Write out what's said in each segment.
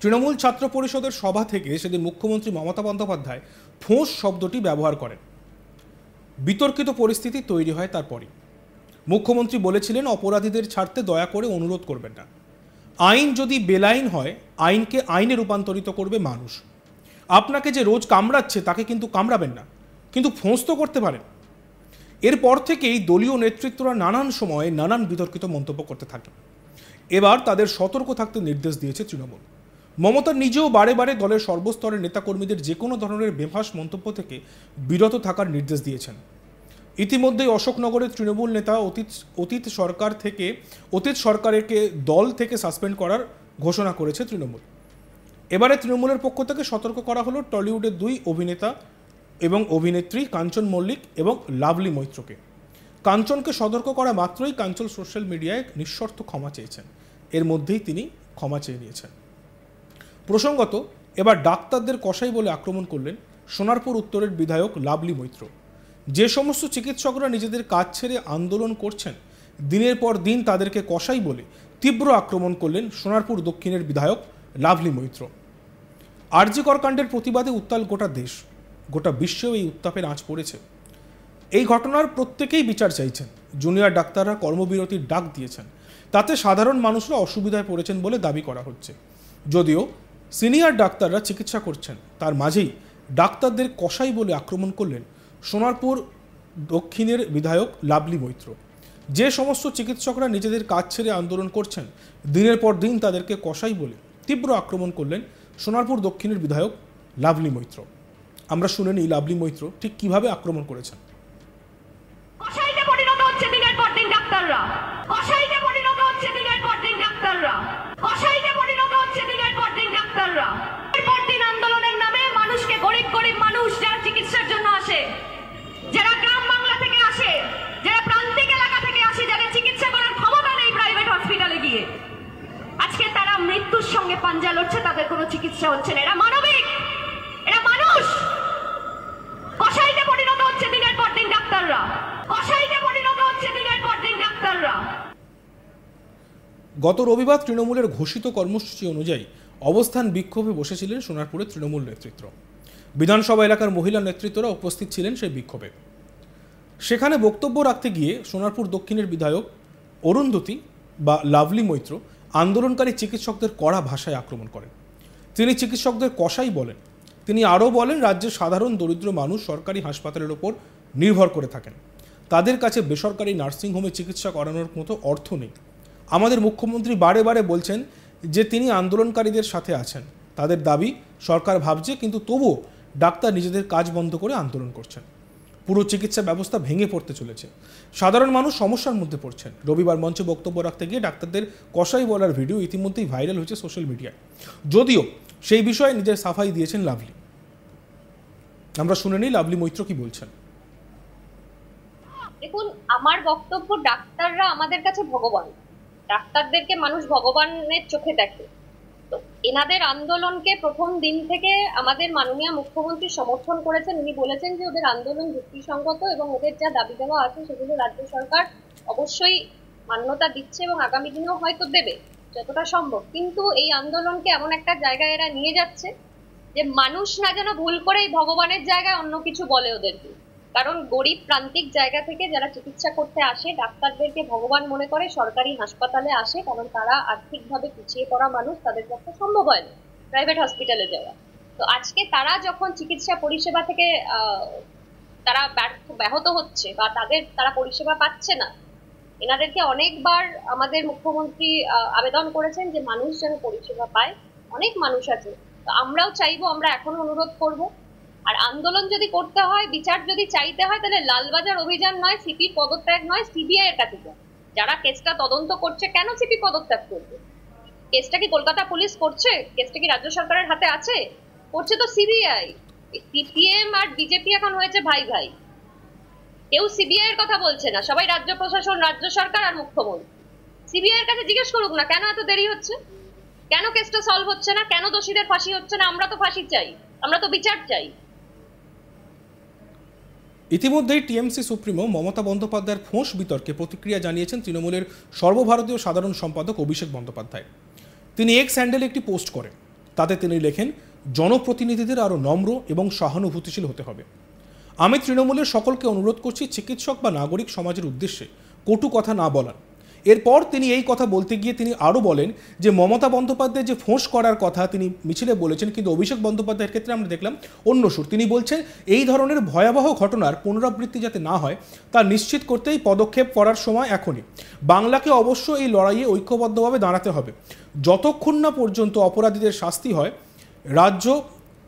তৃণমূল ছাত্র পরিষদের সভা থেকে সেদিন মুখ্যমন্ত্রী মমতা বন্দ্যোপাধ্যায় ফোঁস শব্দটি ব্যবহার করেন। বিতর্কিত পরিস্থিতি তৈরি হয় তারপরই। মুখ্যমন্ত্রী বলেছিলেন, অপরাধীদের ছাড়তে দয়া করে অনুরোধ করবেন না। আইন যদি বেলাইন হয়, আইনকে আইনে রূপান্তরিত করবে মানুষ। আপনাকে যে রোজ কামড়াচ্ছে তাকে কিন্তু কামড়াবেন না, কিন্তু ফোঁস তো করতে পারেন। এরপর থেকেই দলীয় নেতৃত্বরা নানান সময়ে নানান বিতর্কিত মন্তব্য করতে থাকে। এবার তাদের সতর্ক থাকতে নির্দেশ দিয়েছে তৃণমূল। মমতা নিজেও বারে বারে দলের সর্বস্তরের নেতাকর্মীদের যে কোনো ধরনের বেফাঁস মন্তব্য থেকে বিরত থাকার নির্দেশ দিয়েছেন। ইতিমধ্যেই অশোকনগরের তৃণমূল নেতা অতীত সরকারকে দল থেকে সাসপেন্ড করার ঘোষণা করেছে তৃণমূল। এবারে তৃণমূলের পক্ষ থেকে সতর্ক করা হলো টলিউডের দুই অভিনেতা এবং অভিনেত্রী কাঞ্চন মল্লিক এবং লাভলি মৈত্রকে। কাঞ্চনকে সতর্ক করা মাত্রই কাঞ্চন সোশ্যাল মিডিয়ায় নিঃশর্ত ক্ষমা চেয়েছেন। এর মধ্যেই তিনি ক্ষমা চেয়ে নিয়েছেন। প্রসঙ্গত, এবার ডাক্তারদের কসাই বলে আক্রমণ করলেন সোনারপুর উত্তরের বিধায়ক লাভলি মৈত্র। যে সমস্ত চিকিৎসকরা নিজেদের কাজ ছেড়ে আন্দোলন করছেন, দিনের পর দিন তাদেরকে কসাই বলে তীব্র আক্রমণ করলেন সোনারপুর দক্ষিণের বিধায়ক লাভলি মৈত্র। আরজি কর কাণ্ডের প্রতিবাদে উত্তাল গোটা দেশ, গোটা বিশ্বেও এই উত্তাপের আঁচ পড়েছে। এই ঘটনার প্রত্যেকেই বিচার চাইছেন। জুনিয়র ডাক্তাররা কর্মবিরতির ডাক দিয়েছেন। তাতে সাধারণ মানুষরা অসুবিধায় পড়েছেন বলে দাবি করা হচ্ছে। যদিও সিনিয়র ডাক্তাররা চিকিৎসা করছেন, তার মাঝেই ডাক্তারদের কসাই বলে আক্রমণ করলেন সোনারপুর দক্ষিণের বিধায়ক লাভলি মৈত্র। যে সমস্ত চিকিৎসকরা নিজেদের কাজ ছেড়ে আন্দোলন করছেন, দিনের পর দিন তাদেরকে কসাই বলে তীব্র আক্রমণ করলেন সোনারপুর দক্ষিণের বিধায়ক লাভলি মৈত্র। আমরা শুনে নিই লাভলি মৈত্র ঠিক কিভাবে আক্রমণ করেছেন। কসাইতে পরিণত হচ্ছে দিনের পর দিন ডাক্তাররা, কসাইতে পরিণত হচ্ছে দিনের পর দিন ডাক্তাররা, কসাইতে পরিণত হচ্ছে দিনের পর দিন ডাক্তাররা। পর দিন আন্দোলনের নামে মানুষকে, গরিব গরিব মানুষ যারা চিকিৎসার জন্য আসে, যারা গ্রাম বাংলা থেকে আসে, যারা প্রান্তিক এলাকা থেকে আসে, যাদের চিকিৎসা করার ক্ষমতা নেই প্রাইভেট হসপিটালে গিয়ে, আজকে তারা মৃত্যুর সঙ্গে পাঞ্জা লড়ছে, তাদের কোনো চিকিৎসা হচ্ছে না। এরা মানবিক, এরা মানুষ। কসাইতে পরিণত হচ্ছে দিনের পর দিন ডাক্তাররা, কসাইতে পরিণত হচ্ছে দিনের পর দিন ডাক্তাররা। গত রবিবার তৃণমূলের ঘোষিত কর্মসূচি অনুযায়ী অবস্থান বিক্ষোভে বসেছিলেন সোনারপুরের তৃণমূল নেতৃত্ব। বিধানসভা এলাকার মহিলা নেতৃত্বরা উপস্থিত ছিলেন সেই বিক্ষোভে। সেখানে বক্তব্য রাখতে গিয়ে সোনারপুর দক্ষিণের বিধায়ক অরুন্ধতী বা লাভলি মৈত্র আন্দোলনকারী চিকিৎসকদের কড়া ভাষায় আক্রমণ করেন। তিনি চিকিৎসকদের কসাই বলেন। তিনি আরও বলেন, রাজ্যের সাধারণ দরিদ্র মানুষ সরকারি হাসপাতালের ওপর নির্ভর করে থাকেন। তাদের কাছে বেসরকারি নার্সিংহোমে চিকিৎসা করানোর মতো অর্থ নেই। আমাদের মুখ্যমন্ত্রী বারে বারে বলছেন যে তিনি আন্দোলনকারীদের সাথে আছেন। তাদের দাবি সরকার ভাবছে, কিন্তু তবুও ডাক্তার নিজেদের কাজ বন্ধ করে আন্দোলন করছেন। পুরো চিকিৎসা ব্যবস্থা ভেঙে পড়তে চলেছে। সাধারণ মানুষ সমস্যার মধ্যে পড়ছেন। রবিবার মঞ্চে বক্তব্য রাখতে গিয়ে ডাক্তারদের কসাই বলার ভিডিও ইতিমধ্যেই ভাইরাল হয়েছে সোশ্যাল মিডিয়ায়। যদিও সেই বিষয়ে নিজের সাফাই দিয়েছেন লাভলি। আমরা শুনে নিই লাভলি মৈত্র কি বলছেন। দেখুন, আমার বক্তব্য, ডাক্তাররা আমাদের কাছে ভগবান। ডাক্তারদেরকে মানুষ ভগবানের চোখে দেখে। তো এনাদের আন্দোলনকে প্রথম দিন থেকে আমাদের মাননীয় মুখ্যমন্ত্রী সমর্থন করেছেন। উনি বলেছেন যে ওদের আন্দোলন যুক্তিসঙ্গত এবং ওদের যা দাবি দেওয়া আছে সেগুলো রাজ্য সরকার অবশ্যই মান্যতা দিচ্ছে এবং আগামী দিনেও হয়তো দেবে যতটা সম্ভব। কিন্তু এই আন্দোলনকে এমন একটা জায়গায় এরা নিয়ে যাচ্ছে যে মানুষ না যেন ভুল করে এই ভগবানের জায়গায় অন্য কিছু বলে ওদেরকে। কারণ গরিব প্রান্তিক জায়গা থেকে যারা চিকিৎসা করতে আসে, ডাক্তারদেরকে ভগবান মনে করে সরকারি হাসপাতালে আসে, কারণ তারা আর্থিকভাবে পিছিয়ে পড়া মানুষ, তাদের পক্ষে সম্ভব হয় না প্রাইভেট হসপিটালে যাওয়া। তো আজকে তারা যখন চিকিৎসা পরিষেবা থেকে তারা ব্যাহত হচ্ছে বা তারা পরিষেবা পাচ্ছে না, এনাদেরকে অনেকবার আমাদের মুখ্যমন্ত্রী আবেদন করেছেন যে মানুষ যেন পরিষেবা পায়। অনেক মানুষ আছে, তো আমরাও চাইবো, আমরা এখনো অনুরোধ করব। আর আন্দোলন যদি করতে হয়, বিচার যদি চাইতে হয়, তাহলে লালবাজার অভিযান নয়, সিপির পদত্যাগ নয়, সিবিআই এর কাছে যান। যারা কেসটা তদন্ত করছে, কেন সিপি পদত্যাগ করবে? কেসটা কি কলকাতা পুলিশ করছে? কেসটা কি রাজ্য সরকারের হাতে আছে? করছে তো সিবিআই। সিপিএম আর বিজেপি এখন হয়েছে ভাই ভাই। কেউ সিবিআই এর কথা বলছে না, সবাই রাজ্য প্রশাসন, রাজ্য সরকার আর মুখ্যমন্ত্রী। সিবিআই এর কাছে জিজ্ঞেস করুক না কেন এত দেরি হচ্ছে, কেন কেসটা সলভ হচ্ছে না, কেন দোষীদের ফাঁসি হচ্ছে না। আমরা তো ফাঁসি চাই, আমরা তো বিচার চাই। ইতিমধ্যেই টিএমসি সুপ্রিমো মমতা বন্দ্যোপাধ্যায়ের ফোঁস বিতর্কে প্রতিক্রিয়া জানিয়েছেন তৃণমূলের সর্বভারতীয় সাধারণ সম্পাদক অভিষেক বন্দ্যোপাধ্যায়। তিনি এক্স হ্যান্ডেলে একটি পোস্ট করেন। তাতে তিনি লেখেন, জনপ্রতিনিধিদের আরও নম্র এবং সহানুভূতিশীল হতে হবে। আমি তৃণমূলের সকলকে অনুরোধ করছি চিকিৎসক বা নাগরিক সমাজের উদ্দেশ্যে কটু কথা না বলার। এরপর তিনি এই কথা বলতে গিয়ে তিনি আরও বলেন যে মমতা বন্দ্যোপাধ্যায় যে ফোঁস করার কথা তিনি মিছিলে বলেছেন, কিন্তু অভিষেক বন্দ্যোপাধ্যায়ের ক্ষেত্রে আমরা দেখলাম অন্য সুর। তিনি বলছেন এই ধরনের ভয়াবহ ঘটনার পুনরাবৃত্তি যাতে না হয় তা নিশ্চিত করতেই পদক্ষেপ করার সময় এখনই। বাংলাকে অবশ্য এই লড়াইয়ে ঐক্যবদ্ধভাবে দাঁড়াতে হবে। যতক্ষণ না পর্যন্ত অপরাধীদের শাস্তি হয় রাজ্য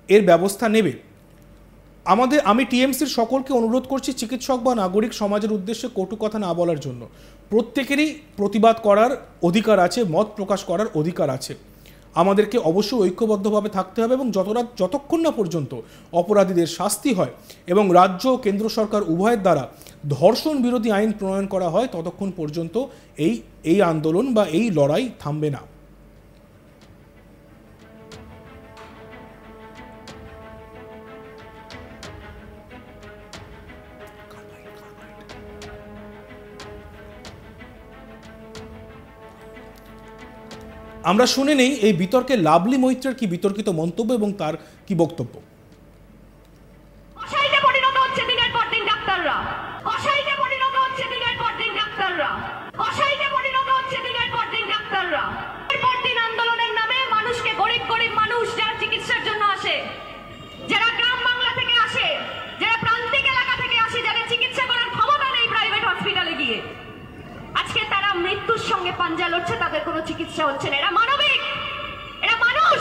এর ব্যবস্থা নেবে। আমি টিএমসির সকলকে অনুরোধ করছি চিকিৎসক বা নাগরিক সমাজের উদ্দেশ্যে কটু কথা না বলার জন্য। প্রত্যেকেরই প্রতিবাদ করার অধিকার আছে, মত প্রকাশ করার অধিকার আছে। আমাদেরকে অবশ্যই ঐক্যবদ্ধভাবে থাকতে হবে এবং যতক্ষণ না পর্যন্ত অপরাধীদের শাস্তি হয় এবং রাজ্য ও কেন্দ্র সরকার উভয়ের দ্বারা ধর্ষণ বিরোধী আইন প্রণয়ন করা হয় ততক্ষণ পর্যন্ত এই আন্দোলন বা এই লড়াই থামবে না। আমরা শুনে নেই এই বিতর্কে লাভলি মৈত্রের কি বিতর্কিত মন্তব্য এবং তার কি বক্তব্য। কসাইতে পরিণত হচ্ছে দিনের পর দিন ডাক্তাররা, কসাইতে পরিণত হচ্ছে দিনের পর দিন ডাক্তাররা, কসাইতে পরিণত হচ্ছে দিনের পর দিন ডাক্তাররা। পর দিন আন্দোলনের নামে মানুষকে, গরিব গরিব মানুষ যারা চিকিৎসার জন্য আসে, যারা গ্রাম বাংলা থেকে আসে, যারা প্রান্তিক এলাকা থেকে আসে, যাদের চিকিৎসা করার ক্ষমতা নেই প্রাইভেট হসপিটালে গিয়ে, আজকে তারা মৃত্যুর সঙ্গে পাঞ্জা লড়ছে, তাদের কোনো চিকিৎসা হচ্ছে না। এরা মানবিক, এরা মানুষ।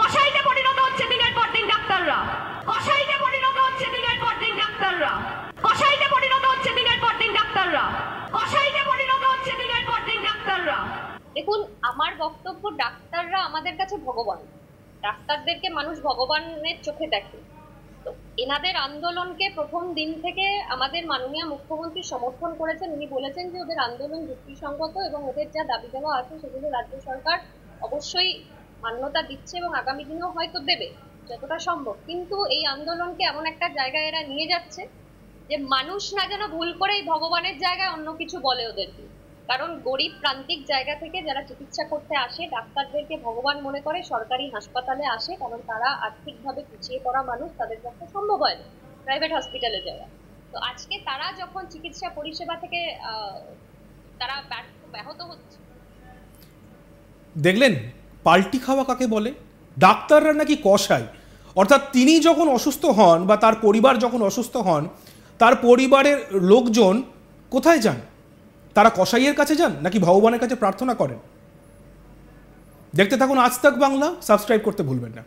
কসাইতে পরিণত হচ্ছে দিনের পর দিন ডাক্তাররা, কসাইতে পরিণত হচ্ছে দিনের পর দিন ডাক্তাররা, কসাইতে পরিণত হচ্ছে দিনের পর দিন ডাক্তাররা, কসাইতে পরিণত হচ্ছে দিনের পর দিন ডাক্তাররা। দেখুন, আমার বক্তব্য, ডাক্তাররা আমাদের কাছে ভগবান। ডাক্তারদেরকে মানুষ ভগবানের চোখে দেখে। তো এনাদের আন্দোলনকে প্রথম দিন থেকে আমাদের মাননীয় মুখ্যমন্ত্রী সমর্থন করেছেন। উনি বলেছেন যে ওদের আন্দোলন যুক্তিসঙ্গত এবং ওদের যা দাবি দেওয়া আছে সেগুলো রাজ্য সরকার অবশ্যই মান্যতা দিচ্ছে এবং আগামী দিনেও হয়তো দেবে যতটা সম্ভব। কিন্তু এই আন্দোলনকে এমন একটা জায়গায় এরা নিয়ে যাচ্ছে যে মানুষ না যেন ভুল করে এই ভগবানের জায়গায় অন্য কিছু বলে ওদেরকে। কারণ গরিব প্রান্তিক জায়গা থেকে যারা চিকিৎসা করতে আসে ডাক্তারদেরকে ভগবান মনে করে সরকারি হাসপাতালে আসে, কারণ তারা আর্থিকভাবে পিছিয়ে পড়া মানুষ, তাদের পক্ষে সম্ভব হয় না প্রাইভেট হসপিটালে যাওয়া। তো আজকে তারা যখন চিকিৎসা পরিষেবা থেকে তারা ব্যাহত হচ্ছে। দেখলেন পাল্টি খাওয়া কাকে বলে? ডাক্তাররা নাকি কসাই। অর্থাৎ তিনি যখন অসুস্থ হন বা তার পরিবার যখন অসুস্থ হন, তার পরিবারের লোকজন কোথায় যান? তারা কসাইয়ের কাছে যান নাকি ভগবানের কাছে প্রার্থনা করেন? দেখতে থাকুন আজ তাক বাংলা, সাবস্ক্রাইব করতে ভুলবেন না।